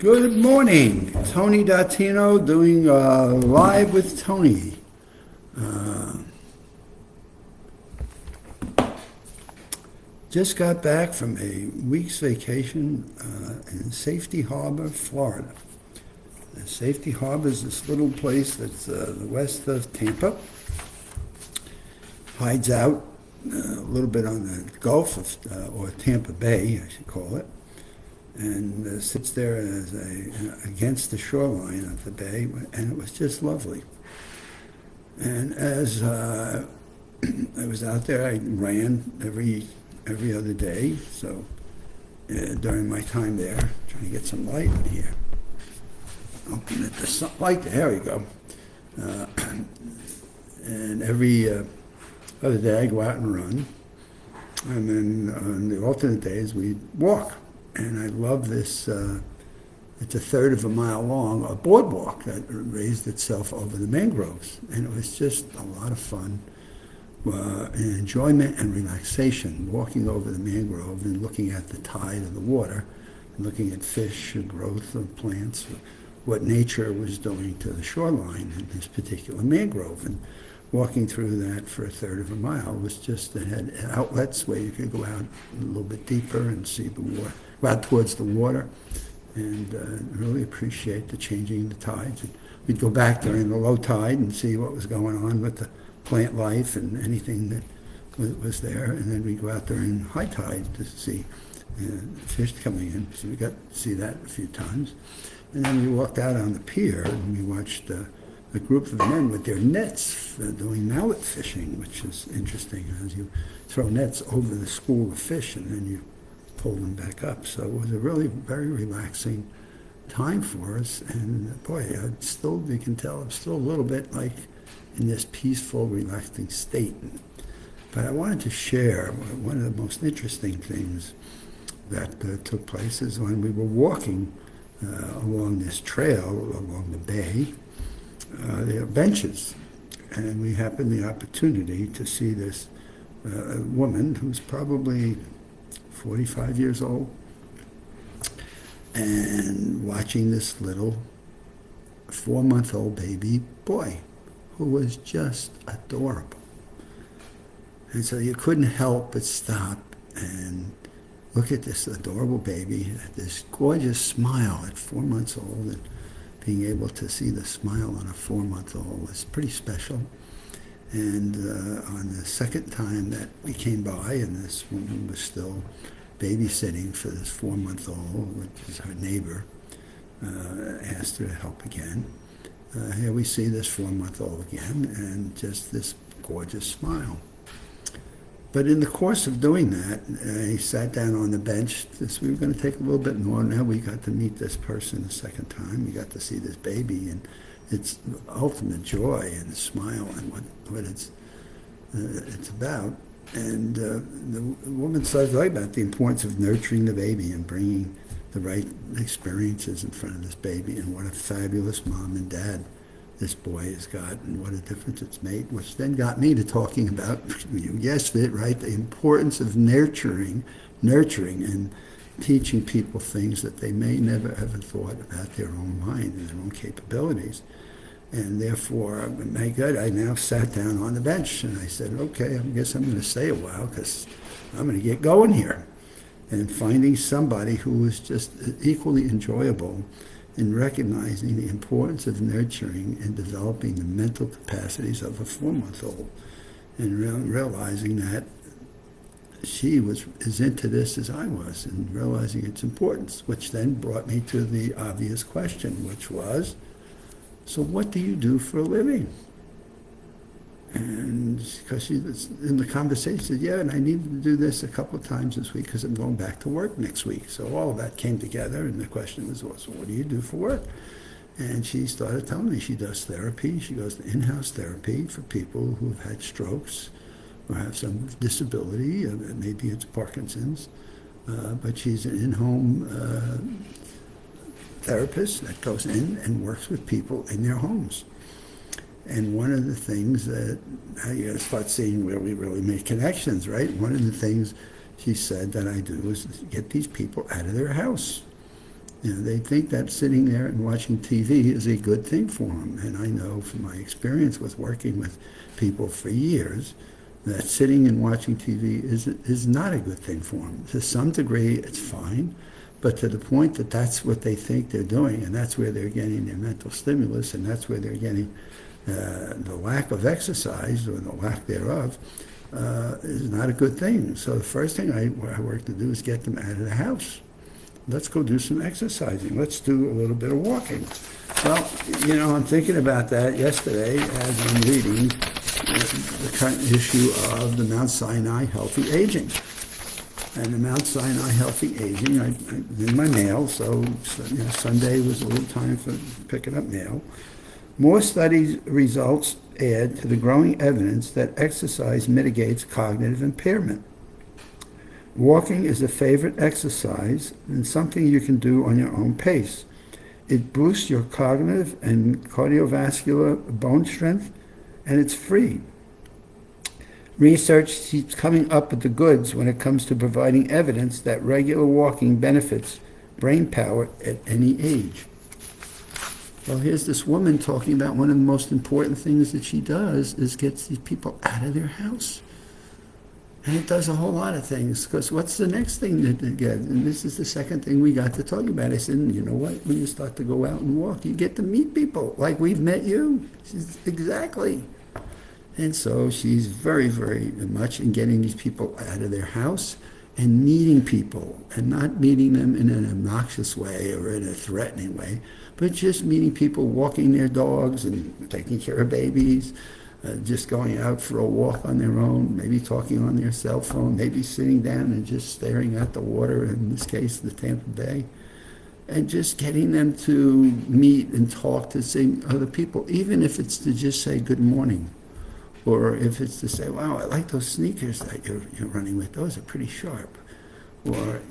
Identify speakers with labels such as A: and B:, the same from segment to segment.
A: Good morning. Tony Dattino doing Live with Tony. Just got back from a week's vacation in Safety Harbor, Florida. Safety Harbor is this little place that's west of Tampa. Hides out a little bit on the Gulf of, or Tampa Bay, I should call it, and sits there as against the shoreline of the bay, and it was just lovely. And as I was out there, I ran every other day. So during my time there, trying to get some light in here. Open it, the sunlight. There we go. And every other day, I go out and run. And then on the alternate days, we walk. And I love this, it's a third of a mile long, a boardwalk that raised itself over the mangroves. And it was just a lot of fun, enjoyment and relaxation, walking over the mangrove and looking at the tide of the water, and looking at fish and growth of plants, what nature was doing to the shoreline in this particular mangrove. And walking through that for a third of a mile was just, it had outlets where you could go out a little bit deeper and see the water, go out towards the water, and really appreciate the changing of the tides. We'd go back during the low tide and see what was going on with the plant life and anything that was there, and then we'd go out during high tide to see fish coming in. So we got to see that a few times. And then we walked out on the pier and we watched a group of men with their nets doing mallet fishing, which is interesting, as you throw nets over the school of fish and then you pull them back up. So it was a really very relaxing time for us. And boy, you can tell I'm still a little bit like in this peaceful, relaxing state. But I wanted to share one of the most interesting things that took place is when we were walking along this trail, along the bay. There are benches, and we happened the opportunity to see this woman who's probably 45 years old, and watching this little 4-month-old baby boy who was just adorable. And so you couldn't help but stop and look at this adorable baby, this gorgeous smile at 4 months old, and being able to see the smile on a 4-month-old was pretty special. And on the second time that we came by, and this woman was still babysitting for this 4-month-old, which is her neighbor, asked her to help again. Here we see this 4-month-old again, and just this gorgeous smile. But in the course of doing that, he sat down on the bench. We were going to take a little bit more. Now we got to meet this person a second time. We got to see this baby and its ultimate joy and smile and what it's about. And the woman started talking about the importance of nurturing the baby and bringing the right experiences in front of this baby, and what a fabulous mom and dad this boy has got, and what a difference it's made, which then got me to talking about, you guessed it, right, the importance of nurturing and teaching people things that they may never ever thought about their own mind and their own capabilities. And therefore, my God, I now sat down on the bench and I said, okay, I guess I'm going to stay a while because I'm going to get going here. And finding somebody who was just equally enjoyable in recognizing the importance of nurturing and developing the mental capacities of a 4-month-old, and realizing that she was as into this as I was, and realizing its importance, which then brought me to the obvious question, which was, so what do you do for a living? And because she was in the conversation, said, yeah, and I need to do this a couple of times this week because I'm going back to work next week. So all of that came together, and the question was, well, so what do you do for work? And she started telling me she does therapy. She goes to in-house therapy for people who've had strokes or have some disability. Maybe it's Parkinson's. But she's an in-home therapist that goes in and works with people in their homes. And one of the things that you got to start seeing where we really make connections, right? One of the things she said that I do is get these people out of their house. They think that sitting there and watching TV is a good thing for them. And I know from my experience with working with people for years that sitting and watching TV is not a good thing for them. To some degree, it's fine, but to the point that that's what they think they're doing, and that's where they're getting their mental stimulus, and that's where they're getting the lack of exercise or the lack thereof, is not a good thing. So the first thing I work to do is get them out of the house. Let's go do some exercising. Let's do a little bit of walking. Well, I'm thinking about that yesterday as I'm reading the current issue of the Mount Sinai Healthy Aging. And the Mount Sinai Healthy Aging, I in my mail, so Sunday was a little time for picking up mail. More studies results add to the growing evidence that exercise mitigates cognitive impairment. Walking is a favorite exercise and something you can do on your own pace. It boosts your cognitive and cardiovascular bone strength, and it's free. Research keeps coming up with the goods when it comes to providing evidence that regular walking benefits brain power at any age. Well, here's this woman talking about one of the most important things that she does is gets these people out of their house. And it does a whole lot of things, because what's the next thing to get? And this is the second thing we got to talk about. I said, you know what? When you start to go out and walk, you get to meet people like we've met you. Exactly. And so she's very, very much in getting these people out of their house and meeting people, and not meeting them in an obnoxious way or in a threatening way, but just meeting people, walking their dogs and taking care of babies, just going out for a walk on their own, maybe talking on their cell phone, maybe sitting down and just staring at the water, in this case, the Tampa Bay, and just getting them to meet and talk to other people, even if it's to just say good morning, or if it's to say, wow, I like those sneakers that you're running with. Those are pretty sharp. Or,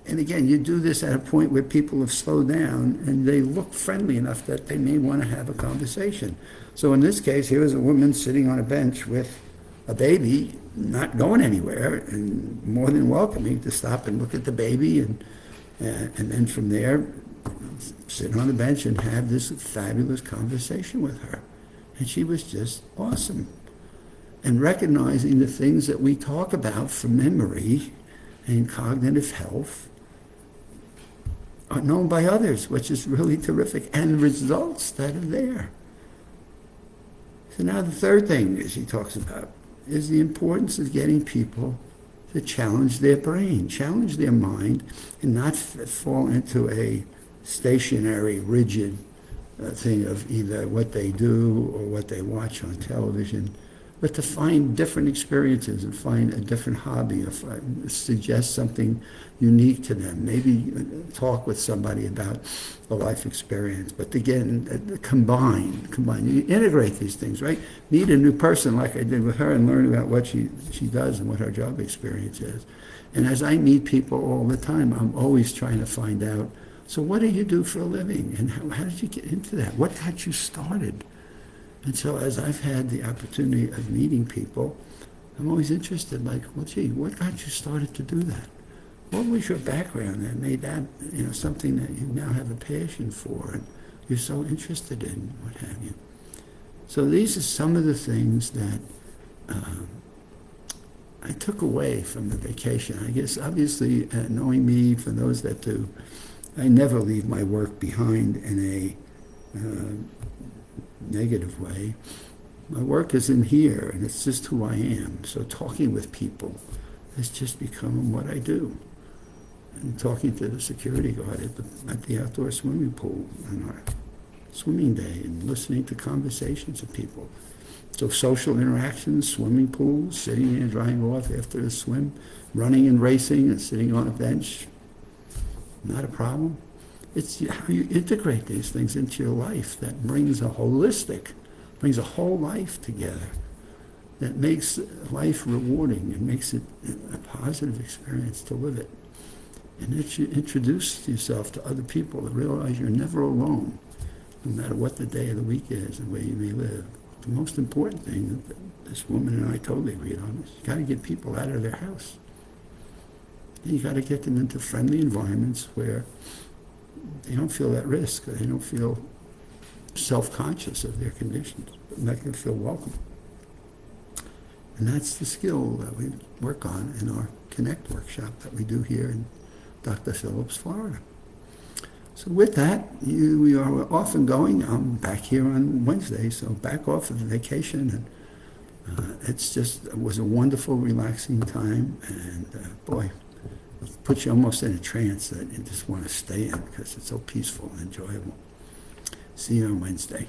A: and again, you do this at a point where people have slowed down and they look friendly enough that they may want to have a conversation. So in this case, here was a woman sitting on a bench with a baby, not going anywhere, and more than welcoming to stop and look at the baby, and then from there, sit on the bench and have this fabulous conversation with her. And she was just awesome. And recognizing the things that we talk about for memory and cognitive health are known by others, which is really terrific, and results that are there. So now the third thing that she talks about is the importance of getting people to challenge their brain, challenge their mind, and not fall into a stationary, rigid thing of either what they do or what they watch on television, but to find different experiences and find a different hobby, or suggest something unique to them. Maybe talk with somebody about a life experience. But again, combine. You integrate these things, right? Meet a new person like I did with her and learn about what she does and what her job experience is. And as I meet people all the time, I'm always trying to find out, so what do you do for a living? And how did you get into that? What got you started? And so as I've had the opportunity of meeting people, I'm always interested, like, well, gee, what got you started to do that? What was your background that made that, something that you now have a passion for and you're so interested in, what have you? So these are some of the things that I took away from the vacation. I guess, obviously, knowing me, for those that do, I never leave my work behind in a negative way. My work is in here, and it's just who I am. So talking with people has just become what I do. And talking to the security guard at the outdoor swimming pool on our swimming day, and listening to conversations of people. So social interactions, swimming pools, sitting there drying off after a swim, running and racing and sitting on a bench, not a problem. It's how you integrate these things into your life that brings a whole life together, that makes life rewarding and makes it a positive experience to live it. And that you introduce yourself to other people to realize you're never alone, no matter what the day of the week is and where you may live. The most important thing that this woman and I totally agreed on is you got to get people out of their house. And you got to get them into friendly environments where they don't feel at risk. They don't feel self-conscious of their conditions, but make them feel welcome. And that's the skill that we work on in our Connect workshop that we do here in Dr. Phillips, Florida. So with that, we are off and going. I'm back here on Wednesday, so back off of vacation. And it was a wonderful, relaxing time. And boy, it puts you almost in a trance that you just want to stay in because it's so peaceful and enjoyable. See you on Wednesday.